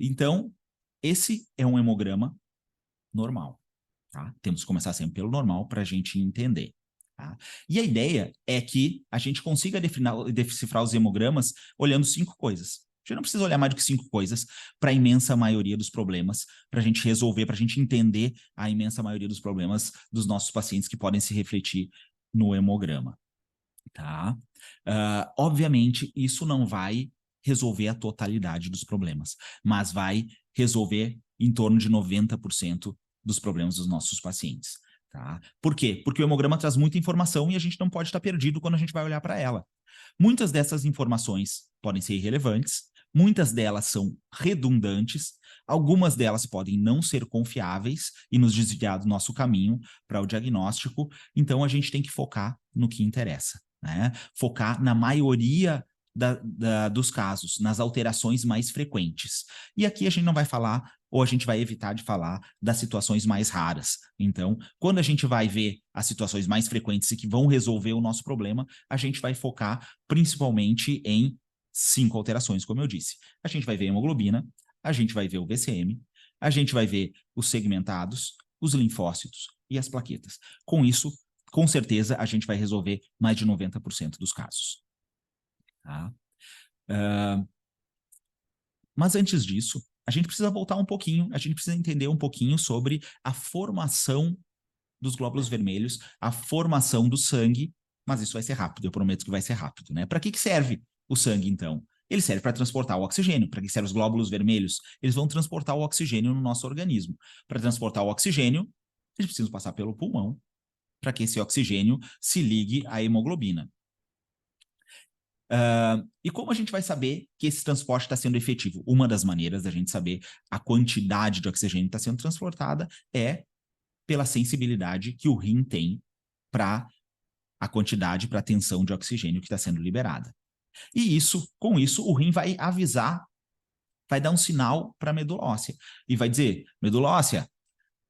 Então, esse é um hemograma normal, tá? Temos que começar sempre pelo normal para a gente entender. Tá? E a ideia é que a gente consiga decifrar os hemogramas olhando 5 coisas. A gente não precisa olhar mais do que 5 coisas para a imensa maioria dos problemas, para a gente resolver, para a gente entender a imensa maioria dos problemas dos nossos pacientes que podem se refletir no hemograma. Tá? Obviamente, isso não vai resolver a totalidade dos problemas, mas vai resolver em torno de 90% dos problemas dos nossos pacientes. Tá? Por quê? Porque o hemograma traz muita informação e a gente não pode estar perdido quando a gente vai olhar para ela. Muitas dessas informações podem ser irrelevantes, muitas delas são redundantes, algumas delas podem não ser confiáveis e nos desviar do nosso caminho para o diagnóstico, então a gente tem que focar no que interessa, né? Focar na maioria dos casos, nas alterações mais frequentes. E aqui a gente não vai falar, ou a gente vai evitar de falar das situações mais raras. Então, quando a gente vai ver as situações mais frequentes e que vão resolver o nosso problema, a gente vai focar principalmente em 5 alterações, como eu disse. A gente vai ver a hemoglobina, a gente vai ver o VCM, a gente vai ver os segmentados, os linfócitos e as plaquetas. Com isso, com certeza, a gente vai resolver mais de 90% dos casos. Tá? Mas antes disso, a gente precisa voltar um pouquinho, a gente precisa entender um pouquinho sobre a formação dos glóbulos vermelhos, a formação do sangue, mas isso vai ser rápido, eu prometo que vai ser rápido, né? Para que serve o sangue, então? Ele serve para transportar o oxigênio. Para que servem os glóbulos vermelhos? Eles vão transportar o oxigênio no nosso organismo. Para transportar o oxigênio, eles precisam passar pelo pulmão, para que esse oxigênio se ligue à hemoglobina. E como a gente vai saber que esse transporte está sendo efetivo? Uma das maneiras da gente saber a quantidade de oxigênio que está sendo transportada é pela sensibilidade que o rim tem para a quantidade, para a tensão de oxigênio que está sendo liberada. E com isso, o rim vai avisar, vai dar um sinal para a medula óssea e vai dizer, medula óssea,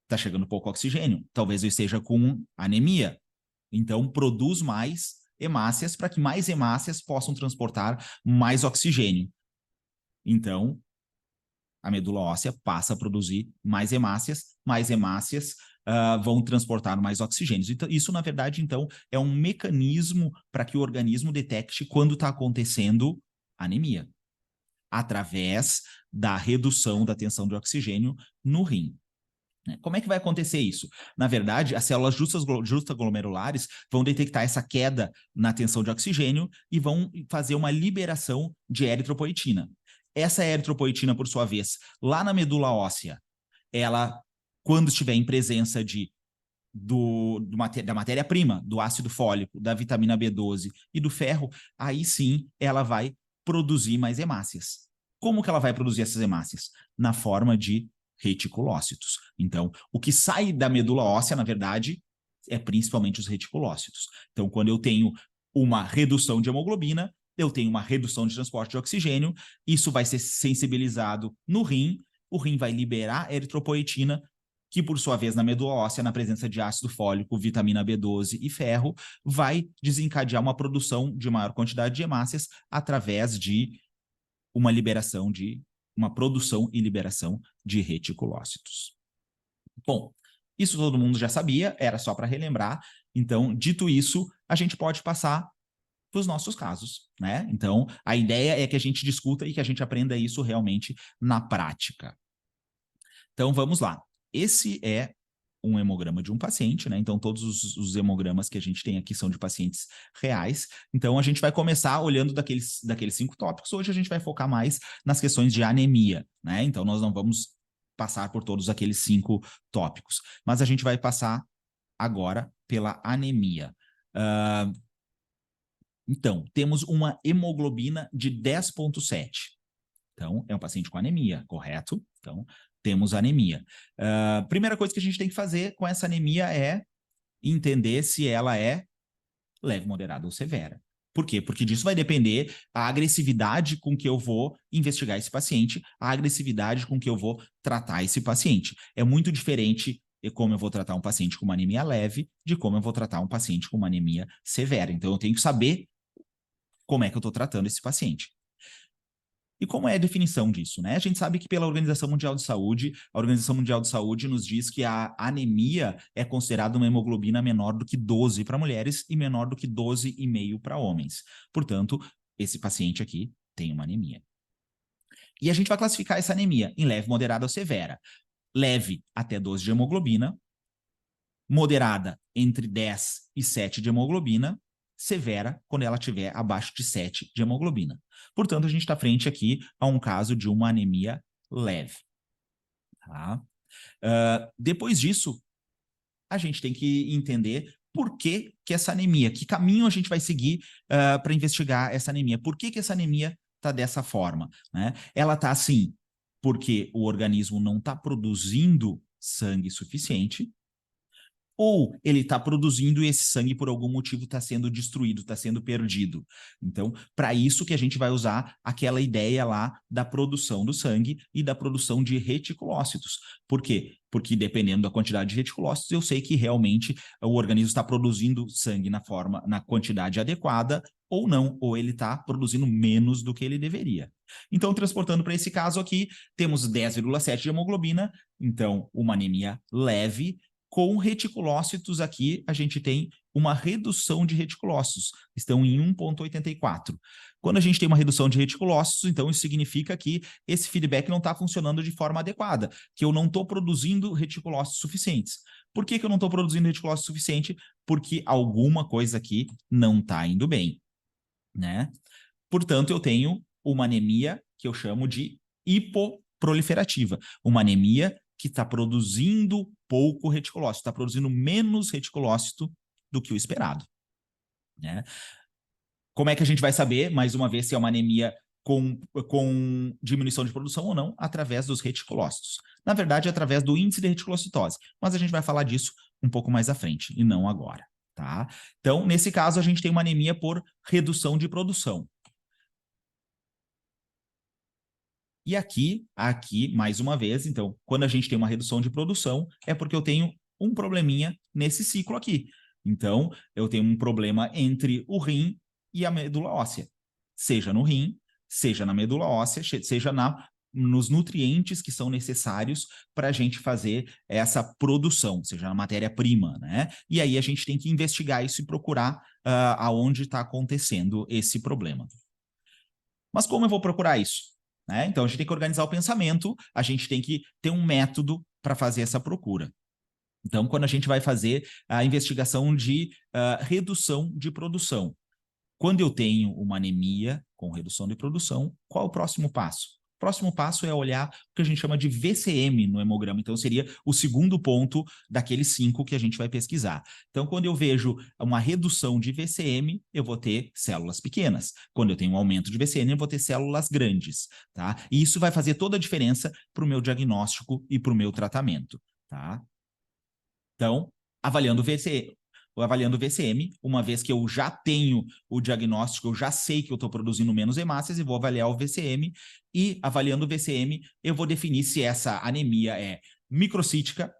está chegando pouco oxigênio, talvez eu esteja com anemia, então produz mais hemácias para que mais hemácias possam transportar mais oxigênio. Então, a medula óssea passa a produzir mais hemácias vão transportar mais oxigênios. Então, isso, na verdade, então, é um mecanismo para que o organismo detecte quando está acontecendo anemia, através da redução da tensão de oxigênio no rim. Como é que vai acontecer isso? Na verdade, as células justaglomerulares vão detectar essa queda na tensão de oxigênio e vão fazer uma liberação de eritropoetina. Essa eritropoetina, por sua vez, lá na medula óssea, ela, quando estiver em presença da matéria-prima, do ácido fólico, da vitamina B12 e do ferro, aí sim ela vai produzir mais hemácias. Como que ela vai produzir essas hemácias? Na forma de reticulócitos. Então, o que sai da medula óssea, na verdade, é principalmente os reticulócitos. Então, quando eu tenho uma redução de hemoglobina, eu tenho uma redução de transporte de oxigênio, isso vai ser sensibilizado no rim, o rim vai liberar eritropoetina, que por sua vez na medula óssea, na presença de ácido fólico, vitamina B12 e ferro, vai desencadear uma produção de maior quantidade de hemácias através de uma produção e liberação de reticulócitos. Bom, isso todo mundo já sabia, era só para relembrar. Então, dito isso, a gente pode passar para os nossos casos, né? Então, a ideia é que a gente discuta e que a gente aprenda isso realmente na prática. Então, vamos lá. Esse é um hemograma de um paciente, né? Então, todos os hemogramas que a gente tem aqui são de pacientes reais. Então, a gente vai começar olhando daqueles 5 tópicos. Hoje a gente vai focar mais nas questões de anemia, né? Então, nós não vamos passar por todos aqueles 5 tópicos, mas a gente vai passar agora pela anemia. Então, temos uma hemoglobina de 10,7. Então, é um paciente com anemia, correto? Então, temos anemia. Primeira coisa que a gente tem que fazer com essa anemia é entender se ela é leve, moderada ou severa. Por quê? Porque disso vai depender a agressividade com que eu vou investigar esse paciente, a agressividade com que eu vou tratar esse paciente. É muito diferente de como eu vou tratar um paciente com uma anemia leve de como eu vou tratar um paciente com uma anemia severa. Então, eu tenho que saber como é que eu estou tratando esse paciente. E como é a definição disso, né? A gente sabe que pela Organização Mundial de Saúde, a Organização Mundial de Saúde nos diz que a anemia é considerada uma hemoglobina menor do que 12 para mulheres e menor do que 12,5 para homens. Portanto, esse paciente aqui tem uma anemia. E a gente vai classificar essa anemia em leve, moderada ou severa. Leve até 12 de hemoglobina, moderada entre 10 e 7 de hemoglobina, severa quando ela estiver abaixo de 7 de hemoglobina. Portanto, a gente está frente aqui a um caso de uma anemia leve. Tá? Depois disso, a gente tem que entender por que essa anemia, que caminho a gente vai seguir para investigar essa anemia. Por que essa anemia está dessa forma? Né? Ela está assim porque o organismo não está produzindo sangue suficiente, ou ele está produzindo e esse sangue, por algum motivo, está sendo destruído, está sendo perdido. Então, para isso que a gente vai usar aquela ideia lá da produção do sangue e da produção de reticulócitos. Por quê? Porque dependendo da quantidade de reticulócitos, eu sei que realmente o organismo está produzindo sangue na quantidade adequada ou não, ou ele está produzindo menos do que ele deveria. Então, transportando para esse caso aqui, temos 10,7 de hemoglobina, então uma anemia leve. Com reticulócitos aqui, a gente tem uma redução de reticulócitos, estão em 1,84. Quando a gente tem uma redução de reticulócitos, então isso significa que esse feedback não está funcionando de forma adequada, que eu não estou produzindo reticulócitos suficientes. Por que eu não estou produzindo reticulócitos suficiente? Porque alguma coisa aqui não está indo bem, né? Portanto, eu tenho uma anemia que eu chamo de hipoproliferativa, uma anemia que está produzindo pouco reticulócito, está produzindo menos reticulócito do que o esperado. Né? Como é que a gente vai saber, mais uma vez, se é uma anemia com diminuição de produção ou não? Através dos reticulócitos. Na verdade, através do índice de reticulocitose, mas a gente vai falar disso um pouco mais à frente, e não agora. Tá? Então, nesse caso, a gente tem uma anemia por redução de produção. E aqui, mais uma vez, então, quando a gente tem uma redução de produção, é porque eu tenho um probleminha nesse ciclo aqui. Então, eu tenho um problema entre o rim e a medula óssea. Seja no rim, seja na medula óssea, seja nos nutrientes que são necessários para a gente fazer essa produção, seja na matéria-prima, né? E aí a gente tem que investigar isso e procurar aonde está acontecendo esse problema. Mas como eu vou procurar isso? Né? Então, a gente tem que organizar o pensamento, a gente tem que ter um método para fazer essa procura. Então, quando a gente vai fazer a investigação de redução de produção, quando eu tenho uma anemia com redução de produção, qual é o próximo passo? O próximo passo é olhar o que a gente chama de VCM no hemograma. Então, seria o segundo ponto daqueles 5 que a gente vai pesquisar. Então, quando eu vejo uma redução de VCM, eu vou ter células pequenas. Quando eu tenho um aumento de VCM, eu vou ter células grandes. Tá? E isso vai fazer toda a diferença para o meu diagnóstico e para o meu tratamento. Tá? Então, avaliando o VCM, uma vez que eu já tenho o diagnóstico, eu já sei que eu estou produzindo menos hemácias e vou avaliar o VCM, e avaliando o VCM, eu vou definir se essa anemia é microcítica,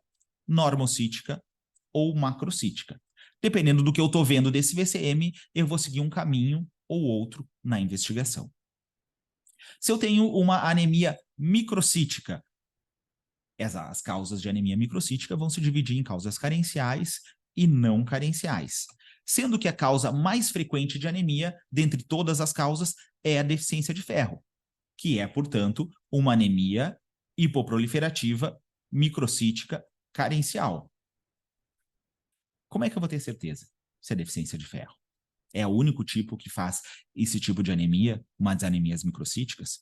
normocítica ou macrocítica. Dependendo do que eu estou vendo desse VCM, eu vou seguir um caminho ou outro na investigação. Se eu tenho uma anemia microcítica, as causas de anemia microcítica vão se dividir em causas carenciais e não carenciais. Sendo que a causa mais frequente de anemia, dentre todas as causas, é a deficiência de ferro, que é, portanto, uma anemia hipoproliferativa, microcítica, carencial. Como é que eu vou ter certeza se é deficiência de ferro? É o único tipo que faz esse tipo de anemia, uma das anemias microcíticas?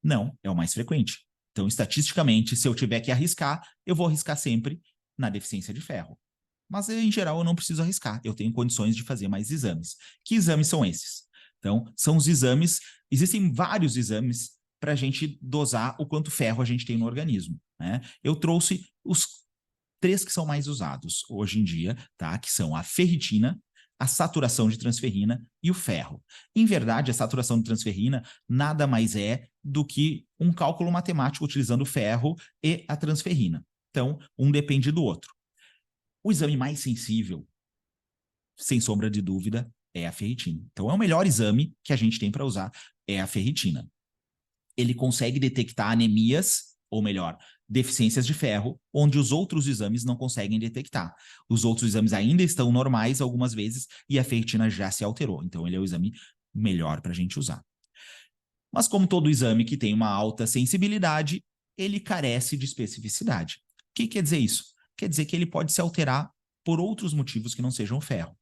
Não, é o mais frequente. Então, estatisticamente, se eu tiver que arriscar, eu vou arriscar sempre na deficiência de ferro. Mas, em geral, eu não preciso arriscar. Eu tenho condições de fazer mais exames. Que exames são esses? Então, são os exames... Existem vários exames para a gente dosar o quanto ferro a gente tem no organismo. Né? Eu trouxe os 3 que são mais usados hoje em dia, tá? Que são a ferritina, a saturação de transferrina e o ferro. Em verdade, a saturação de transferrina nada mais é do que um cálculo matemático utilizando o ferro e a transferrina. Então, um depende do outro. O exame mais sensível, sem sombra de dúvida, é a ferritina. Então, é o melhor exame que a gente tem para usar, é a ferritina. ele consegue detectar anemias, ou melhor, deficiências de ferro, onde os outros exames não conseguem detectar. Os outros exames ainda estão normais algumas vezes e a ferritina já se alterou. Então, ele é o exame melhor para a gente usar. Mas como todo exame que tem uma alta sensibilidade, ele carece de especificidade. O que quer dizer isso? Quer dizer que ele pode se alterar por outros motivos que não sejam o ferro.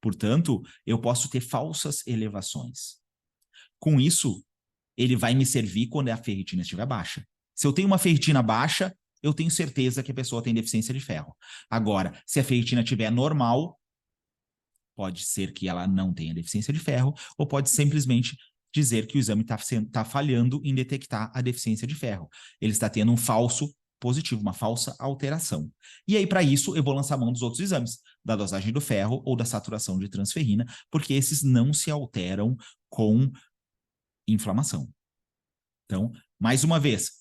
Portanto, eu posso ter falsas elevações. Com isso, ele vai me servir quando a ferritina estiver baixa. Se eu tenho uma ferritina baixa, eu tenho certeza que a pessoa tem deficiência de ferro. Agora, se a ferritina estiver normal, pode ser que ela não tenha deficiência de ferro, ou pode simplesmente dizer que o exame está falhando em detectar a deficiência de ferro. Ele está tendo um falso positivo, uma falsa alteração. E aí, para isso, eu vou lançar mão dos outros exames, da dosagem do ferro ou da saturação de transferrina, porque esses não se alteram com inflamação. Então, mais uma vez,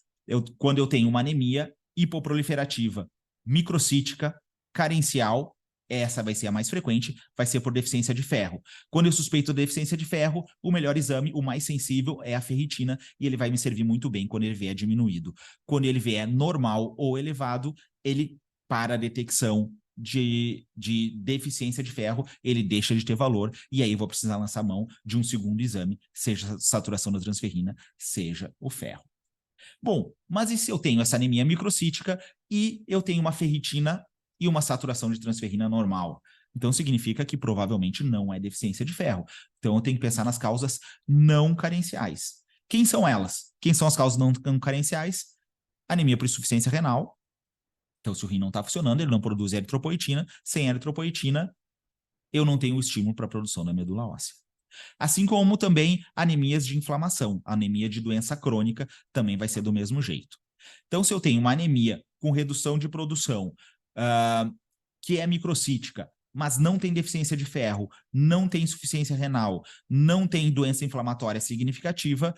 quando eu tenho uma anemia hipoproliferativa, microcítica, carencial, essa vai ser a mais frequente, vai ser por deficiência de ferro. Quando eu suspeito de deficiência de ferro, o melhor exame, o mais sensível, é a ferritina, e ele vai me servir muito bem quando ele vier diminuído. Quando ele vier normal ou elevado, ele, para a detecção de deficiência de ferro, ele deixa de ter valor, e aí eu vou precisar lançar mão de um segundo exame, seja a saturação da transferrina, seja o ferro. Bom, mas e se eu tenho essa anemia microcítica e eu tenho uma ferritina e uma saturação de transferrina normal? Então significa que provavelmente não é deficiência de ferro. Então eu tenho que pensar nas causas não carenciais. Quem são elas? Quem são as causas não carenciais? Anemia por insuficiência renal. Então, se o rim não está funcionando, ele não produz eritropoetina. Sem eritropoetina, eu não tenho o estímulo para a produção da medula óssea. Assim como também anemias de inflamação, anemia de doença crônica também vai ser do mesmo jeito. Então, se eu tenho uma anemia com redução de produção, que é microcítica, mas não tem deficiência de ferro, não tem insuficiência renal, não tem doença inflamatória significativa,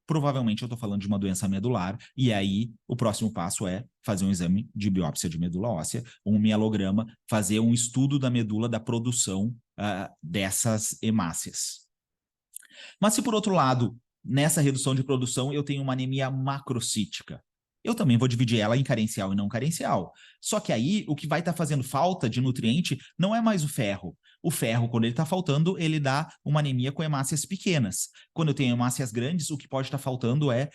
provavelmente eu estou falando de uma doença medular, e aí o próximo passo é fazer um exame de biópsia de medula óssea, um mielograma, fazer um estudo da medula, da produção dessas hemácias. Mas se por outro lado, nessa redução de produção, eu tenho uma anemia macrocítica, eu também vou dividir ela em carencial e não carencial. Só que aí, o que vai estar fazendo falta de nutriente não é mais o ferro. O ferro, quando ele está faltando, ele dá uma anemia com hemácias pequenas. Quando eu tenho hemácias grandes, o que pode estar faltando é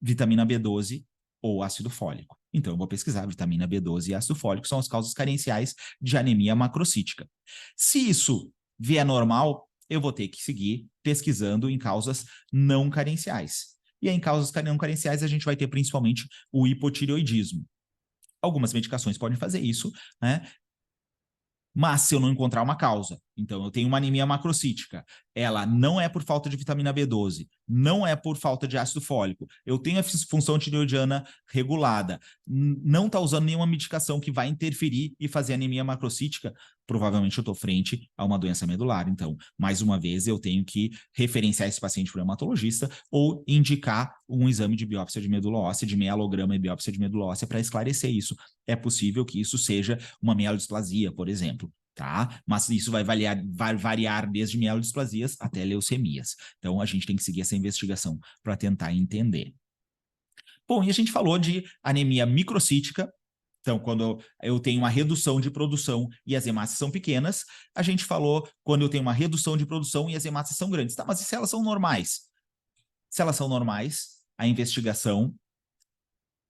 vitamina B12 ou ácido fólico. Então, eu vou pesquisar vitamina B12 e ácido fólico, são as causas carenciais de anemia macrocítica. Se isso vier normal, eu vou ter que seguir pesquisando em causas não carenciais. E aí, em causas não carenciais, a gente vai ter principalmente o hipotireoidismo. Algumas medicações podem fazer isso, né? Mas se eu não encontrar uma causa, então eu tenho uma anemia macrocítica, ela não é por falta de vitamina B12, não é por falta de ácido fólico, eu tenho a função tireoidiana regulada, não está usando nenhuma medicação que vai interferir e fazer anemia macrocítica, provavelmente eu estou frente a uma doença medular. Então, mais uma vez, eu tenho que referenciar esse paciente para o hematologista ou indicar um exame de biópsia de medula óssea, de mielograma e biópsia de medula óssea para esclarecer isso. É possível que isso seja uma mielodisplasia, por exemplo. Tá? Mas isso vai variar desde mielodisplasias até leucemias. Então, a gente tem que seguir essa investigação para tentar entender. Bom, e a gente falou de anemia microcítica. Então, quando eu tenho uma redução de produção e as hemácias são pequenas, a gente falou quando eu tenho uma redução de produção e as hemácias são grandes. Tá, mas e se elas são normais? Se elas são normais, a investigação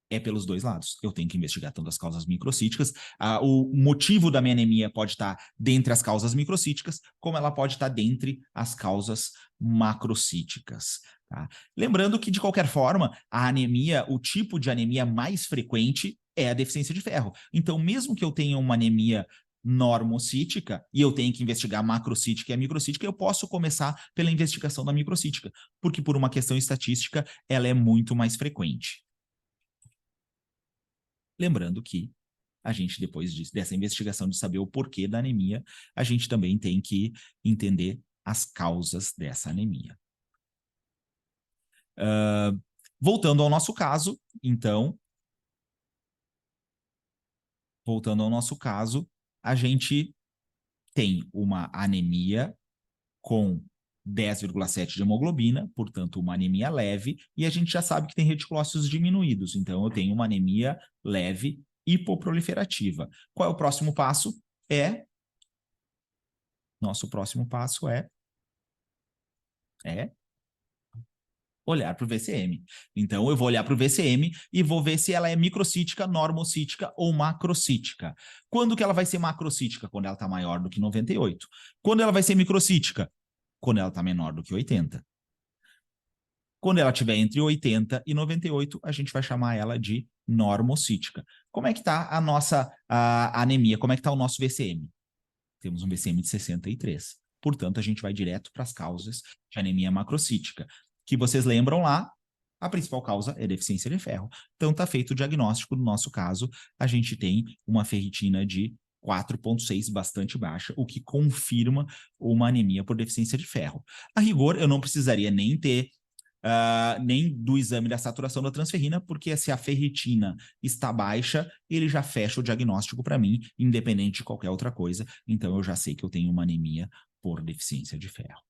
é pelos dois lados. Eu tenho que investigar tanto as causas microcíticas, o motivo da minha anemia pode estar dentre as causas microcíticas, como ela pode estar dentre as causas macrocíticas. Tá? Lembrando que, de qualquer forma, a anemia, o tipo de anemia mais frequente é a deficiência de ferro. Então, mesmo que eu tenha uma anemia normocítica e eu tenho que investigar a macrocítica e a microcítica, eu posso começar pela investigação da microcítica, porque por uma questão estatística, ela é muito mais frequente. Lembrando que a gente, depois dessa investigação de saber o porquê da anemia, a gente também tem que entender as causas dessa anemia. Voltando ao nosso caso, então, a gente tem uma anemia com 10,7 de hemoglobina, portanto, uma anemia leve, e a gente já sabe que tem reticulócitos diminuídos, então eu tenho uma anemia leve hipoproliferativa. Qual é o próximo passo? Nosso próximo passo é olhar para o VCM. Então, eu vou olhar para o VCM e vou ver se ela é microcítica, normocítica ou macrocítica. Quando que ela vai ser macrocítica? Quando ela está maior do que 98. Quando ela vai ser microcítica? Quando ela está menor do que 80. Quando ela estiver entre 80 e 98, a gente vai chamar ela de normocítica. Como é que está a nossa anemia? Como é que está o nosso VCM? Temos um VCM de 63. Portanto, a gente vai direto para as causas de anemia macrocítica. Que vocês lembram lá, a principal causa é deficiência de ferro. Então, está feito o diagnóstico. No nosso caso, a gente tem uma ferritina de 4,6, bastante baixa, o que confirma uma anemia por deficiência de ferro. A rigor, eu não precisaria nem ter nem do exame da saturação da transferrina, porque se a ferritina está baixa, ele já fecha o diagnóstico para mim, independente de qualquer outra coisa. Então, eu já sei que eu tenho uma anemia por deficiência de ferro.